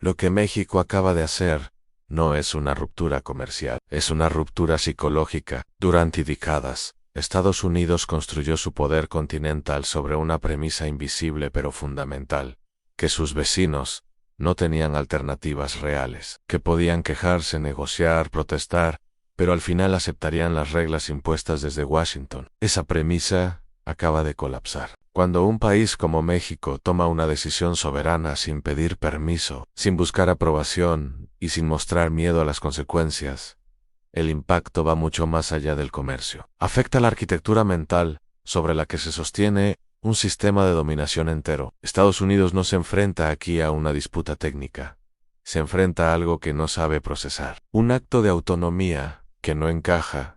Lo que México acaba de hacer no es una ruptura comercial, es una ruptura psicológica. Durante décadas, Estados Unidos construyó su poder continental sobre una premisa invisible pero fundamental, que sus vecinos no tenían alternativas reales, que podían quejarse, negociar, protestar, pero al final aceptarían las reglas impuestas desde Washington. Esa premisa acaba de colapsar. Cuando un país como México toma una decisión soberana sin pedir permiso, sin buscar aprobación y sin mostrar miedo a las consecuencias, el impacto va mucho más allá del comercio. Afecta la arquitectura mental sobre la que se sostiene un sistema de dominación entero. Estados Unidos no se enfrenta aquí a una disputa técnica, se enfrenta a algo que no sabe procesar, un acto de autonomía que no encaja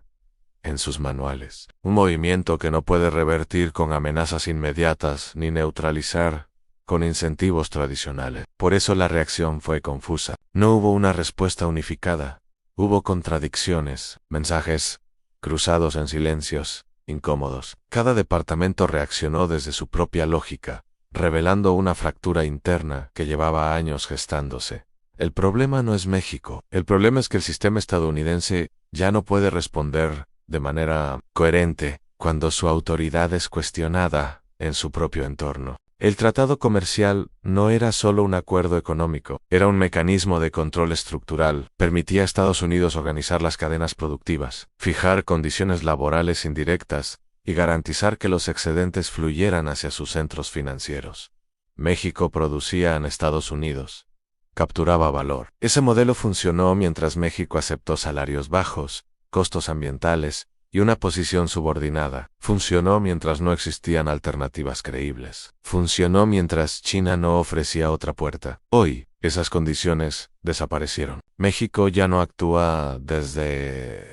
en sus manuales. Un movimiento que no puede revertir con amenazas inmediatas ni neutralizar con incentivos tradicionales. Por eso la reacción fue confusa. No hubo una respuesta unificada. Hubo contradicciones, mensajes cruzados en silencios incómodos. Cada departamento reaccionó desde su propia lógica, revelando una fractura interna que llevaba años gestándose. El problema no es México. El problema es que el sistema estadounidense ya no puede responder de manera coherente cuando su autoridad es cuestionada en su propio entorno. El tratado comercial no era solo un acuerdo económico, era un mecanismo de control estructural. Permitía a Estados Unidos organizar las cadenas productivas, fijar condiciones laborales indirectas y garantizar que los excedentes fluyeran hacia sus centros financieros. México producía en Estados Unidos, capturaba valor. Ese modelo funcionó mientras México aceptó salarios bajos, costos ambientales y una posición subordinada. Funcionó mientras no existían alternativas creíbles. Funcionó mientras China no ofrecía otra puerta. Hoy, esas condiciones desaparecieron. México ya no actúa desde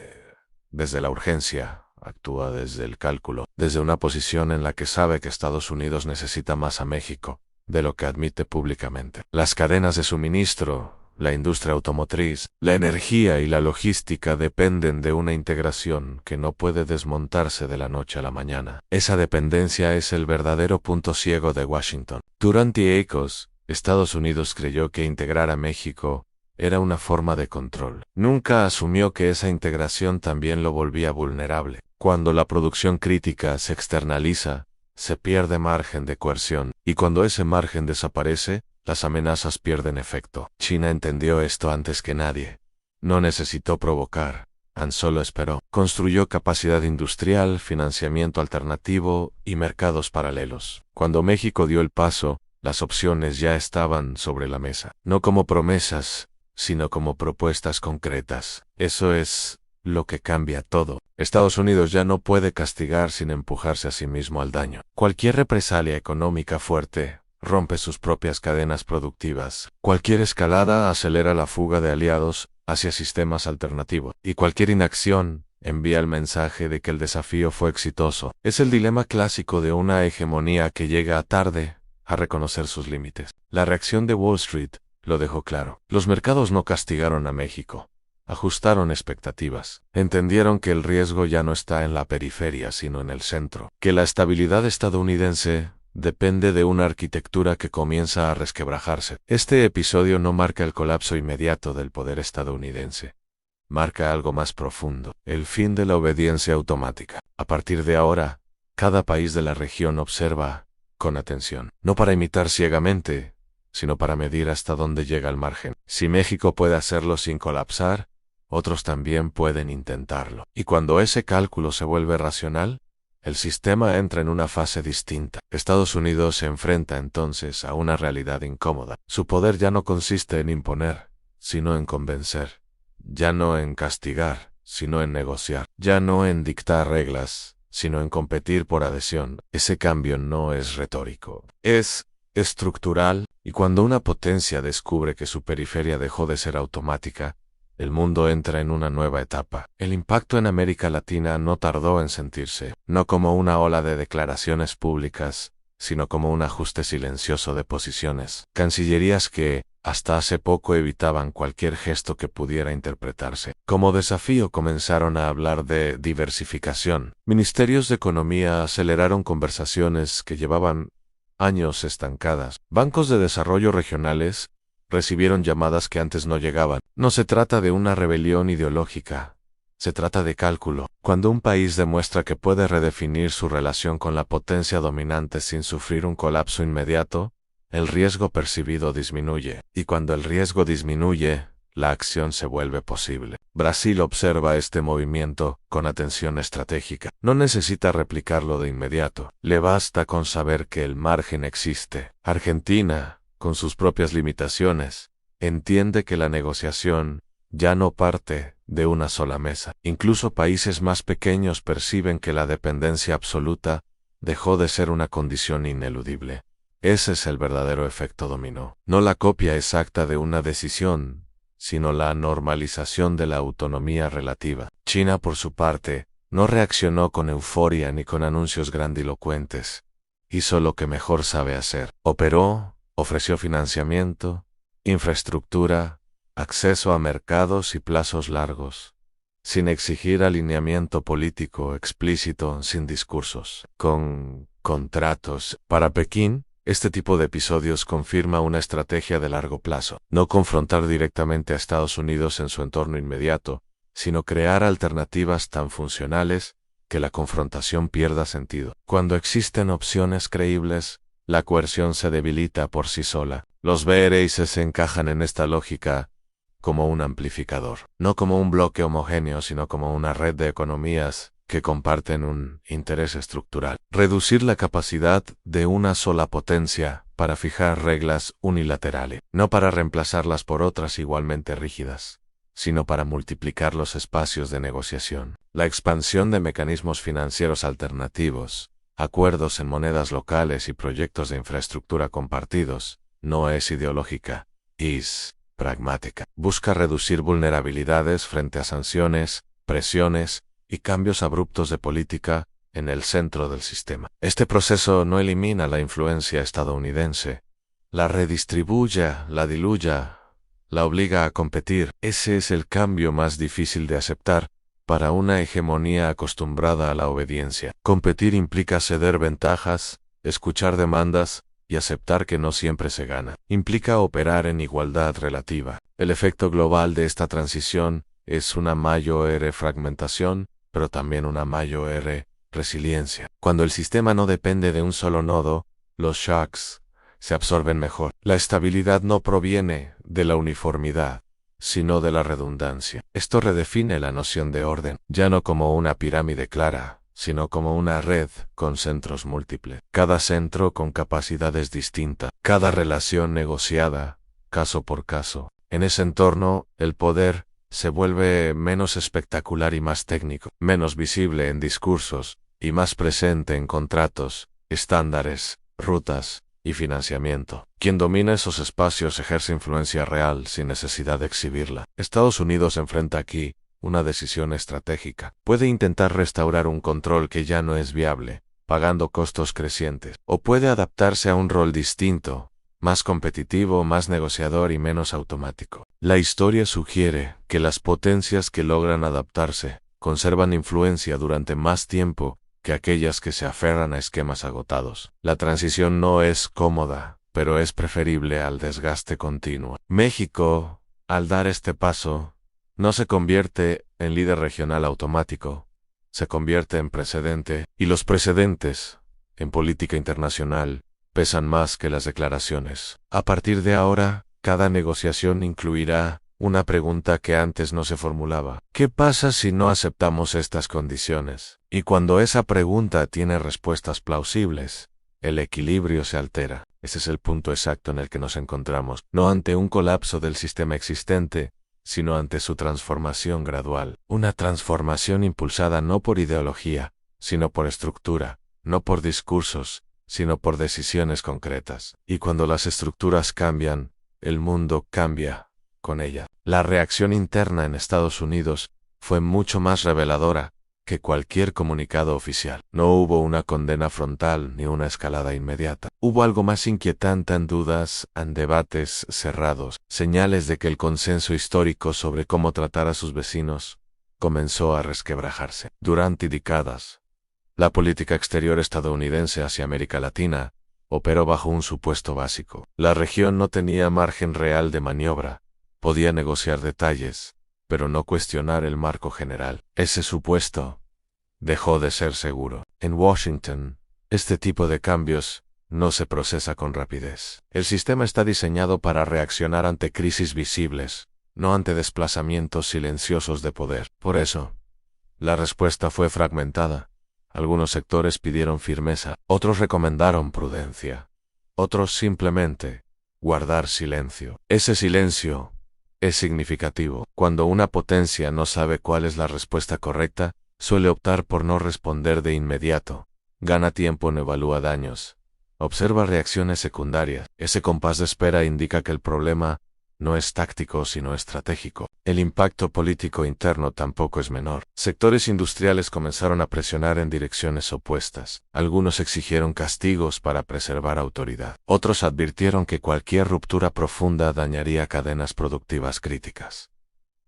la urgencia, actúa desde el cálculo, desde una posición en la que sabe que Estados Unidos necesita más a México de lo que admite públicamente. Las cadenas de suministro, la industria automotriz, la energía y la logística dependen de una integración que no puede desmontarse de la noche a la mañana. Esa dependencia es el verdadero punto ciego de Washington. Durante décadas, Estados Unidos creyó que integrar a México era una forma de control. Nunca asumió que esa integración también lo volvía vulnerable. Cuando la producción crítica se externaliza, se pierde margen de coerción, y cuando ese margen desaparece, las amenazas pierden efecto. China entendió esto antes que nadie. No necesitó provocar, tan solo esperó. Construyó capacidad industrial, financiamiento alternativo y mercados paralelos. Cuando México dio el paso, las opciones ya estaban sobre la mesa. No como promesas, sino como propuestas concretas. Eso es lo que cambia todo. Estados Unidos ya no puede castigar sin empujarse a sí mismo al daño. Cualquier represalia económica fuerte rompe sus propias cadenas productivas. Cualquier escalada acelera la fuga de aliados hacia sistemas alternativos. Y cualquier inacción envía el mensaje de que el desafío fue exitoso. Es el dilema clásico de una hegemonía que llega tarde a reconocer sus límites. La reacción de Wall Street lo dejó claro. Los mercados no castigaron a México. Ajustaron expectativas. Entendieron que el riesgo ya no está en la periferia, sino en el centro. Que la estabilidad estadounidense depende de una arquitectura que comienza a resquebrajarse. Este episodio no marca el colapso inmediato del poder estadounidense. Marca algo más profundo, el fin de la obediencia automática. A partir de ahora, cada país de la región observa con atención, no para imitar ciegamente, sino para medir hasta dónde llega el margen. Si México puede hacerlo sin colapsar, otros también pueden intentarlo. Y cuando ese cálculo se vuelve racional, el sistema entra en una fase distinta. Estados Unidos se enfrenta entonces a una realidad incómoda. Su poder ya no consiste en imponer, sino en convencer. Ya no en castigar, sino en negociar. Ya no en dictar reglas, sino en competir por adhesión. Ese cambio no es retórico. Es estructural, y cuando una potencia descubre que su periferia dejó de ser automática, el mundo entra en una nueva etapa. El impacto en América Latina no tardó en sentirse, no como una ola de declaraciones públicas, sino como un ajuste silencioso de posiciones. Cancillerías que, hasta hace poco, evitaban cualquier gesto que pudiera interpretarse como desafío, comenzaron a hablar de diversificación. Ministerios de Economía aceleraron conversaciones que llevaban años estancadas. Bancos de desarrollo regionales recibieron llamadas que antes no llegaban. No se trata de una rebelión ideológica. Se trata de cálculo. Cuando un país demuestra que puede redefinir su relación con la potencia dominante sin sufrir un colapso inmediato, el riesgo percibido disminuye. Y cuando el riesgo disminuye, la acción se vuelve posible. Brasil observa este movimiento con atención estratégica. No necesita replicarlo de inmediato. Le basta con saber que el margen existe. Argentina, con sus propias limitaciones, entiende que la negociación ya no parte de una sola mesa. Incluso países más pequeños perciben que la dependencia absoluta dejó de ser una condición ineludible. Ese es el verdadero efecto dominó. No la copia exacta de una decisión, sino la normalización de la autonomía relativa. China, por su parte, no reaccionó con euforia ni con anuncios grandilocuentes. Hizo lo que mejor sabe hacer. Operó, ofreció financiamiento, infraestructura, acceso a mercados y plazos largos, sin exigir alineamiento político explícito, sin discursos, con contratos. Para Pekín, este tipo de episodios confirma una estrategia de largo plazo. No confrontar directamente a Estados Unidos en su entorno inmediato, sino crear alternativas tan funcionales que la confrontación pierda sentido. Cuando existen opciones creíbles, la coerción se debilita por sí sola. Los BRICS se encajan en esta lógica como un amplificador, no como un bloque homogéneo, sino como una red de economías que comparten un interés estructural. Reducir la capacidad de una sola potencia para fijar reglas unilaterales, no para reemplazarlas por otras igualmente rígidas, sino para multiplicar los espacios de negociación. La expansión de mecanismos financieros alternativos, acuerdos en monedas locales y proyectos de infraestructura compartidos, no es ideológica, es pragmática. Busca reducir vulnerabilidades frente a sanciones, presiones y cambios abruptos de política en el centro del sistema. Este proceso no elimina la influencia estadounidense, la redistribuye, la diluye, la obliga a competir. Ese es el cambio más difícil de aceptar para una hegemonía acostumbrada a la obediencia. Competir implica ceder ventajas, escuchar demandas y aceptar que no siempre se gana. Implica operar en igualdad relativa. El efecto global de esta transición es una mayor fragmentación, pero también una mayor resiliencia. Cuando el sistema no depende de un solo nodo, los shocks se absorben mejor. La estabilidad no proviene de la uniformidad, sino de la redundancia. Esto redefine la noción de orden, ya no como una pirámide clara, sino como una red con centros múltiples. Cada centro con capacidades distintas, cada relación negociada, caso por caso. En ese entorno, el poder se vuelve menos espectacular y más técnico, menos visible en discursos y más presente en contratos, estándares, rutas y financiamiento. Quien domina esos espacios ejerce influencia real sin necesidad de exhibirla. Estados Unidos enfrenta aquí una decisión estratégica. Puede intentar restaurar un control que ya no es viable, pagando costos crecientes, o puede adaptarse a un rol distinto, más competitivo, más negociador y menos automático. La historia sugiere que las potencias que logran adaptarse conservan influencia durante más tiempo que aquellas que se aferran a esquemas agotados. La transición no es cómoda, pero es preferible al desgaste continuo. México, al dar este paso, no se convierte en líder regional automático, se convierte en precedente, y los precedentes, en política internacional, pesan más que las declaraciones. A partir de ahora, cada negociación incluirá una pregunta que antes no se formulaba. ¿Qué pasa si no aceptamos estas condiciones? Y cuando esa pregunta tiene respuestas plausibles, el equilibrio se altera. Ese es el punto exacto en el que nos encontramos, no ante un colapso del sistema existente, sino ante su transformación gradual. Una transformación impulsada no por ideología, sino por estructura, no por discursos, sino por decisiones concretas. Y cuando las estructuras cambian, el mundo cambia con ella. La reacción interna en Estados Unidos fue mucho más reveladora que cualquier comunicado oficial. No hubo una condena frontal ni una escalada inmediata. Hubo algo más inquietante en dudas, en debates cerrados, señales de que el consenso histórico sobre cómo tratar a sus vecinos comenzó a resquebrajarse. Durante décadas, la política exterior estadounidense hacia América Latina operó bajo un supuesto básico. La región no tenía margen real de maniobra, podía negociar detalles, pero no cuestionar el marco general. Ese supuesto dejó de ser seguro. En Washington, este tipo de cambios no se procesa con rapidez. El sistema está diseñado para reaccionar ante crisis visibles, no ante desplazamientos silenciosos de poder. Por eso, la respuesta fue fragmentada. Algunos sectores pidieron firmeza, otros recomendaron prudencia, otros simplemente guardar silencio. Ese silencio es significativo. Cuando una potencia no sabe cuál es la respuesta correcta, suele optar por no responder de inmediato. Gana tiempo en evalúa daños. Observa reacciones secundarias. Ese compás de espera indica que el problema no es táctico sino estratégico. El impacto político interno tampoco es menor. Sectores industriales comenzaron a presionar en direcciones opuestas. Algunos exigieron castigos para preservar autoridad. Otros advirtieron que cualquier ruptura profunda dañaría cadenas productivas críticas.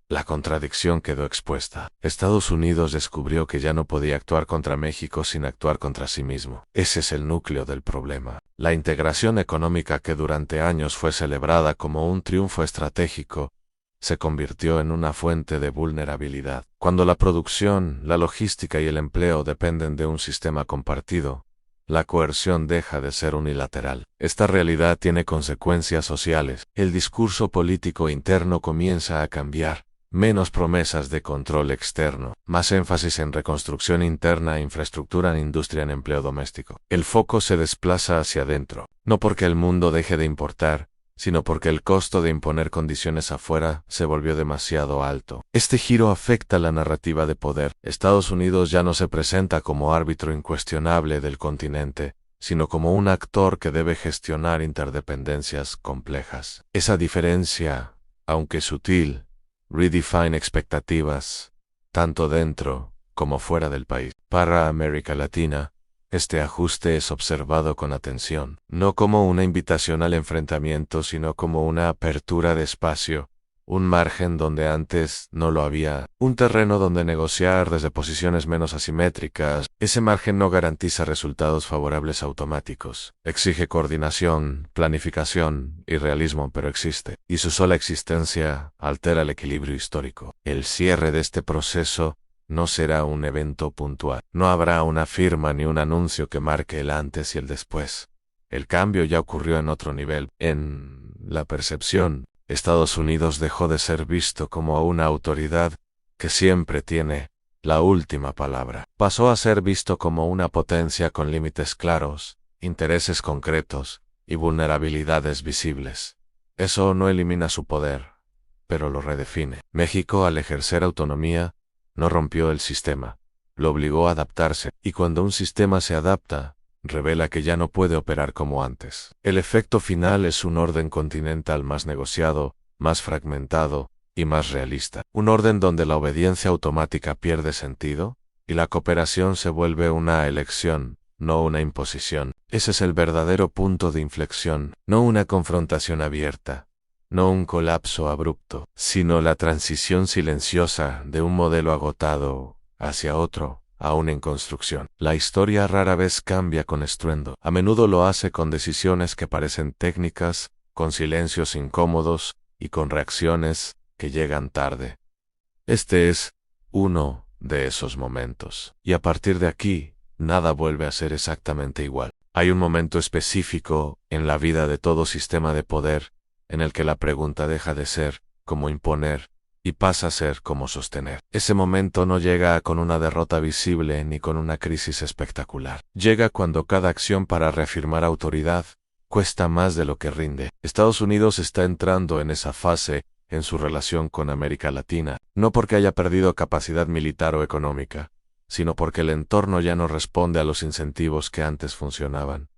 La contradicción quedó expuesta. Estados Unidos descubrió que ya no podía actuar contra México sin actuar contra sí mismo. Ese es el núcleo del problema. La integración económica que durante años fue celebrada como un triunfo estratégico, se convirtió en una fuente de vulnerabilidad. Cuando la producción, la logística y el empleo dependen de un sistema compartido, la coerción deja de ser unilateral. Esta realidad tiene consecuencias sociales. El discurso político interno comienza a cambiar. Menos promesas de control externo, más énfasis en reconstrucción interna, infraestructura en industria, en empleo doméstico. El foco se desplaza hacia adentro, no porque el mundo deje de importar, sino porque el costo de imponer condiciones afuera se volvió demasiado alto. Este giro afecta la narrativa de poder. Estados Unidos ya no se presenta como árbitro incuestionable del continente, sino como un actor que debe gestionar interdependencias complejas. Esa diferencia, aunque sutil, redefine expectativas, tanto dentro como fuera del país. Para América Latina, este ajuste es observado con atención, no como una invitación al enfrentamiento, sino como una apertura de espacio, un margen donde antes no lo había, un terreno donde negociar desde posiciones menos asimétricas. Ese margen no garantiza resultados favorables automáticos, exige coordinación, planificación y realismo, pero existe, y su sola existencia altera el equilibrio histórico. El cierre de este proceso no será un evento puntual, no habrá una firma ni un anuncio que marque el antes y el después. El cambio ya ocurrió en otro nivel, en la percepción. Estados Unidos dejó de ser visto como una autoridad que siempre tiene la última palabra. Pasó a ser visto como una potencia con límites claros, intereses concretos y vulnerabilidades visibles. Eso no elimina su poder, pero lo redefine. México, al ejercer autonomía, no rompió el sistema, lo obligó a adaptarse, y cuando un sistema se adapta, revela que ya no puede operar como antes. El efecto final es un orden continental más negociado, más fragmentado y más realista. Un orden donde la obediencia automática pierde sentido y la cooperación se vuelve una elección, no una imposición. Ese es el verdadero punto de inflexión, no una confrontación abierta, no un colapso abrupto, sino la transición silenciosa de un modelo agotado hacia otro, aún en construcción. La historia rara vez cambia con estruendo. A menudo lo hace con decisiones que parecen técnicas, con silencios incómodos y con reacciones que llegan tarde. Este es uno de esos momentos. Y a partir de aquí, nada vuelve a ser exactamente igual. Hay un momento específico en la vida de todo sistema de poder en el que la pregunta deja de ser cómo imponer y pasa a ser cómo sostener. Ese momento no llega con una derrota visible ni con una crisis espectacular. Llega cuando cada acción para reafirmar autoridad cuesta más de lo que rinde. Estados Unidos está entrando en esa fase en su relación con América Latina, no porque haya perdido capacidad militar o económica, sino porque el entorno ya no responde a los incentivos que antes funcionaban.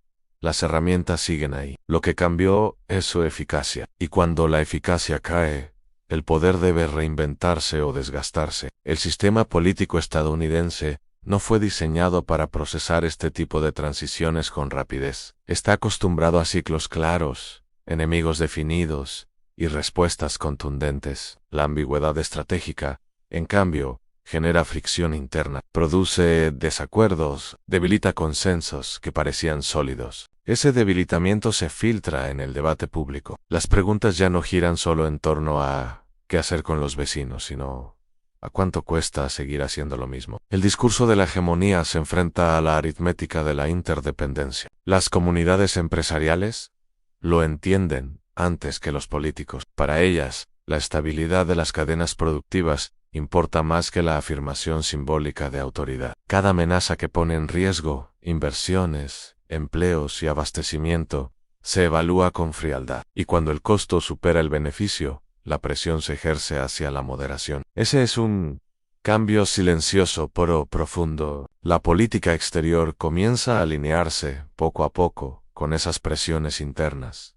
Las herramientas siguen ahí. Lo que cambió es su eficacia, y cuando la eficacia cae, el poder debe reinventarse o desgastarse. El sistema político estadounidense no fue diseñado para procesar este tipo de transiciones con rapidez. Está acostumbrado a ciclos claros, enemigos definidos y respuestas contundentes. La ambigüedad estratégica, en cambio, genera fricción interna, produce desacuerdos, debilita consensos que parecían sólidos. Ese debilitamiento se filtra en el debate público. Las preguntas ya no giran solo en torno a qué hacer con los vecinos, sino a cuánto cuesta seguir haciendo lo mismo. El discurso de la hegemonía se enfrenta a la aritmética de la interdependencia. Las comunidades empresariales lo entienden antes que los políticos. Para ellas, la estabilidad de las cadenas productivas importa más que la afirmación simbólica de autoridad. Cada amenaza que pone en riesgo inversiones, empleos y abastecimiento se evalúa con frialdad, y cuando el costo supera el beneficio, la presión se ejerce hacia la moderación. Ese es un cambio silencioso pero profundo. La política exterior comienza a alinearse poco a poco con esas presiones internas.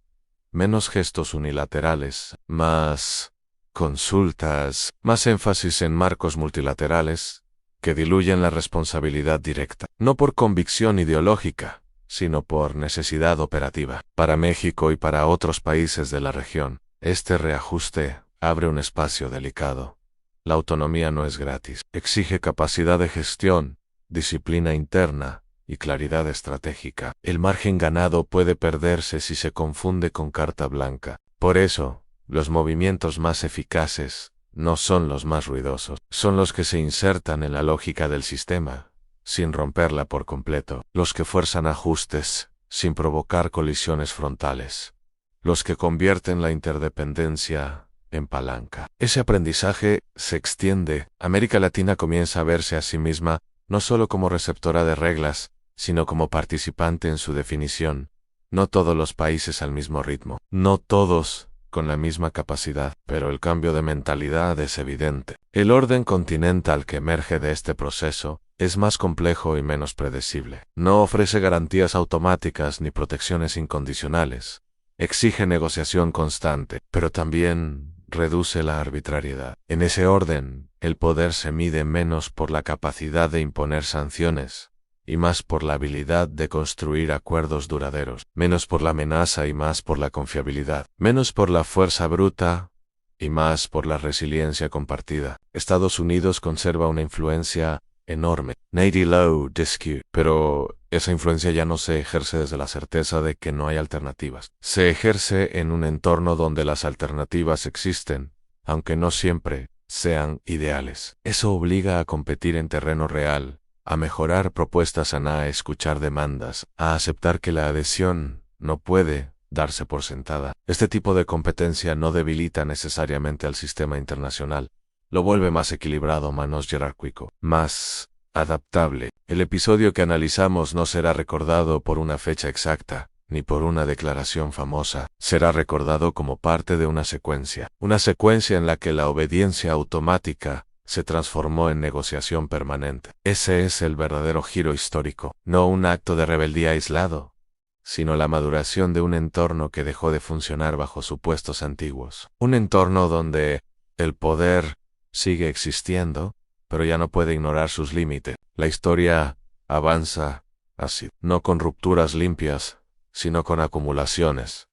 Menos gestos unilaterales, más consultas, más énfasis en marcos multilaterales que diluyen la responsabilidad directa, no por convicción ideológica, sino por necesidad operativa. Para México y para otros países de la región, este reajuste abre un espacio delicado. La autonomía no es gratis, exige capacidad de gestión, disciplina interna y claridad estratégica. El margen ganado puede perderse si se confunde con carta blanca. Por eso, los movimientos más eficaces no son los más ruidosos, son los que se insertan en la lógica del sistema, sin romperla por completo, los que fuerzan ajustes, sin provocar colisiones frontales, los que convierten la interdependencia en palanca. Ese aprendizaje se extiende. América Latina comienza a verse a sí misma no solo como receptora de reglas, sino como participante en su definición. No todos los países al mismo ritmo, no todos con la misma capacidad, pero el cambio de mentalidad es evidente. El orden continental que emerge de este proceso es más complejo y menos predecible. No ofrece garantías automáticas ni protecciones incondicionales. Exige negociación constante, pero también reduce la arbitrariedad. En ese orden, el poder se mide menos por la capacidad de imponer sanciones, y más por la habilidad de construir acuerdos duraderos, menos por la amenaza y más por la confiabilidad, menos por la fuerza bruta y más por la resiliencia compartida. Estados Unidos conserva una influencia enorme, Nady Low Disque, pero esa influencia ya no se ejerce desde la certeza de que no hay alternativas. Se ejerce en un entorno donde las alternativas existen, aunque no siempre sean ideales. Eso obliga a competir en terreno real, a mejorar propuestas, a escuchar demandas, a aceptar que la adhesión no puede darse por sentada. Este tipo de competencia no debilita necesariamente al sistema internacional, lo vuelve más equilibrado, menos jerárquico, más adaptable. El episodio que analizamos no será recordado por una fecha exacta, ni por una declaración famosa. Será recordado como parte de una secuencia en la que la obediencia automática se transformó en negociación permanente. Ese es el verdadero giro histórico, no un acto de rebeldía aislado, sino la maduración de un entorno que dejó de funcionar bajo supuestos antiguos. Un entorno donde el poder sigue existiendo, pero ya no puede ignorar sus límites. La historia avanza así, no con rupturas limpias, sino con acumulaciones,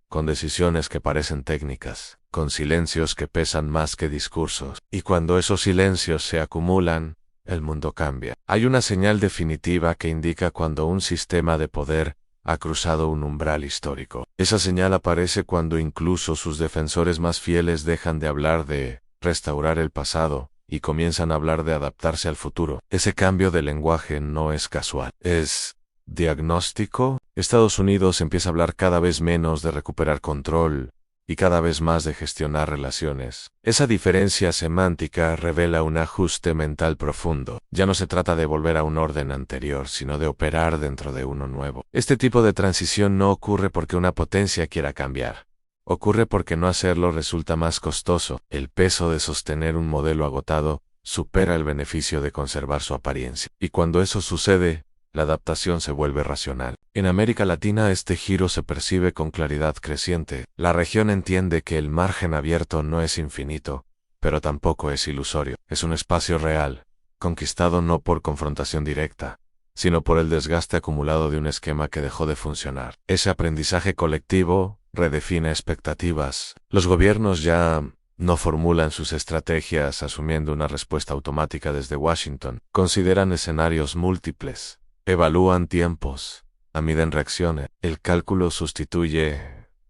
con decisiones que parecen técnicas, con silencios que pesan más que discursos. Y cuando esos silencios se acumulan, el mundo cambia. Hay una señal definitiva que indica cuando un sistema de poder ha cruzado un umbral histórico. Esa señal aparece cuando incluso sus defensores más fieles dejan de hablar de restaurar el pasado y comienzan a hablar de adaptarse al futuro. Ese cambio de lenguaje no es casual, es diagnóstico. Estados Unidos empieza a hablar cada vez menos de recuperar control y cada vez más de gestionar relaciones. Esa diferencia semántica revela un ajuste mental profundo. Ya no se trata de volver a un orden anterior, sino de operar dentro de uno nuevo. Este tipo de transición no ocurre porque una potencia quiera cambiar. Ocurre porque no hacerlo resulta más costoso. El peso de sostener un modelo agotado supera el beneficio de conservar su apariencia. Y cuando eso sucede, la adaptación se vuelve racional. En América Latina este giro se percibe con claridad creciente. La región entiende que el margen abierto no es infinito, pero tampoco es ilusorio. Es un espacio real, conquistado no por confrontación directa, sino por el desgaste acumulado de un esquema que dejó de funcionar. Ese aprendizaje colectivo redefine expectativas. Los gobiernos ya no formulan sus estrategias asumiendo una respuesta automática desde Washington. Consideran escenarios múltiples, evalúan tiempos, miden reacciones. El cálculo sustituye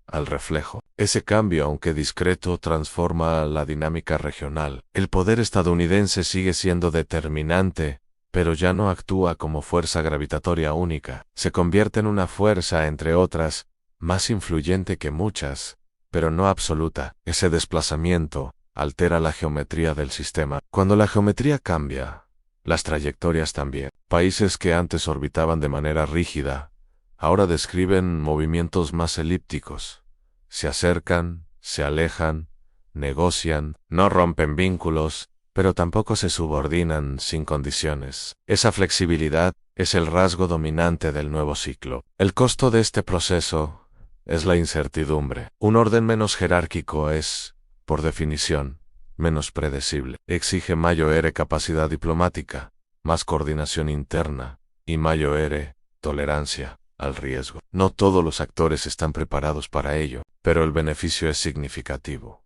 al reflejo. Ese cambio, aunque discreto, transforma la dinámica regional. El poder estadounidense sigue siendo determinante, pero ya no actúa como fuerza gravitatoria única. Se convierte en una fuerza, entre otras, más influyente que muchas, pero no absoluta. Ese desplazamiento altera la geometría del sistema. Cuando la geometría cambia, las trayectorias también. Países que antes orbitaban de manera rígida, ahora describen movimientos más elípticos. Se acercan, se alejan, negocian, no rompen vínculos, pero tampoco se subordinan sin condiciones. Esa flexibilidad es el rasgo dominante del nuevo ciclo. El costo de este proceso es la incertidumbre. Un orden menos jerárquico es, por definición, menos predecible. Exige mayor capacidad diplomática, más coordinación interna y mayor tolerancia al riesgo. No todos los actores están preparados para ello, pero el beneficio es significativo.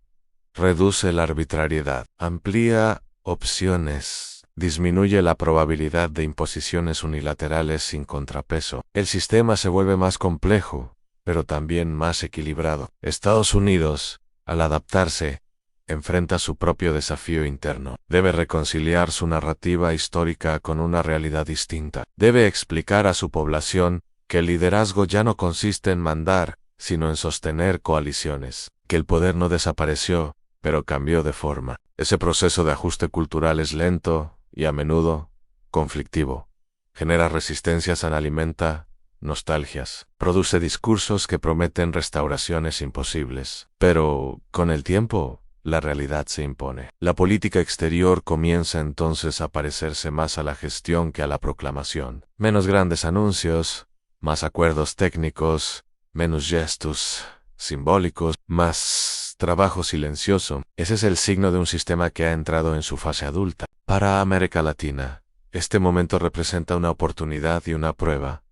Reduce la arbitrariedad, amplía opciones, disminuye la probabilidad de imposiciones unilaterales sin contrapeso. El sistema se vuelve más complejo, pero también más equilibrado. Estados Unidos, al adaptarse, enfrenta su propio desafío interno. Debe reconciliar su narrativa histórica con una realidad distinta. Debe explicar a su población que el liderazgo ya no consiste en mandar, sino en sostener coaliciones, que el poder no desapareció, pero cambió de forma. Ese proceso de ajuste cultural es lento y a menudo conflictivo. Genera resistencias, alimenta nostalgias, produce discursos que prometen restauraciones imposibles. Pero, con el tiempo, la realidad se impone. La política exterior comienza entonces a parecerse más a la gestión que a la proclamación. Menos grandes anuncios, más acuerdos técnicos, menos gestos simbólicos, más trabajo silencioso. Ese es el signo de un sistema que ha entrado en su fase adulta. Para América Latina, este momento representa una oportunidad y una prueba.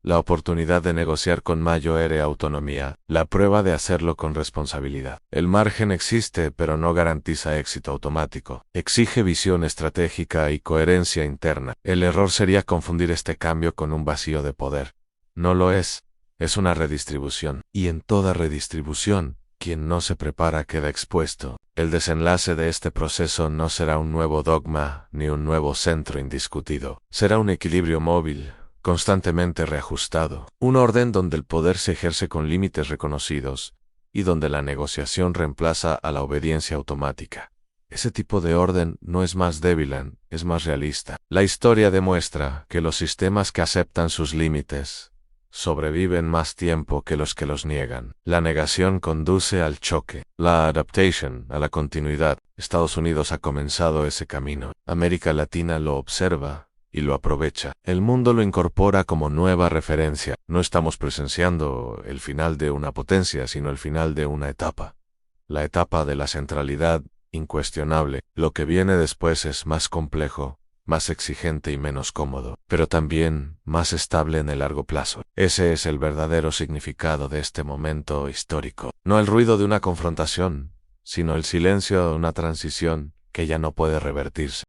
La oportunidad de negociar con mayor autonomía, la prueba de hacerlo con responsabilidad. El margen existe, pero no garantiza éxito automático. Exige visión estratégica y coherencia interna. El error sería confundir este cambio con un vacío de poder. No lo es. Es una redistribución. Y en toda redistribución, quien no se prepara queda expuesto. El desenlace de este proceso no será un nuevo dogma ni un nuevo centro indiscutido. Será un equilibrio móvil, constantemente reajustado. Un orden donde el poder se ejerce con límites reconocidos y donde la negociación reemplaza a la obediencia automática. Ese tipo de orden no es más débil, es más realista. La historia demuestra que los sistemas que aceptan sus límites sobreviven más tiempo que los niegan. La negación conduce al choque. La adaptation, a la continuidad. Estados Unidos ha comenzado ese camino. América Latina lo observa y lo aprovecha. El mundo lo incorpora como nueva referencia. No estamos presenciando el final de una potencia, sino el final de una etapa. La etapa de la centralidad incuestionable. Lo que viene después es más complejo, más exigente y menos cómodo, pero también más estable en el largo plazo. Ese es el verdadero significado de este momento histórico. No el ruido de una confrontación, sino el silencio de una transición que ya no puede revertirse.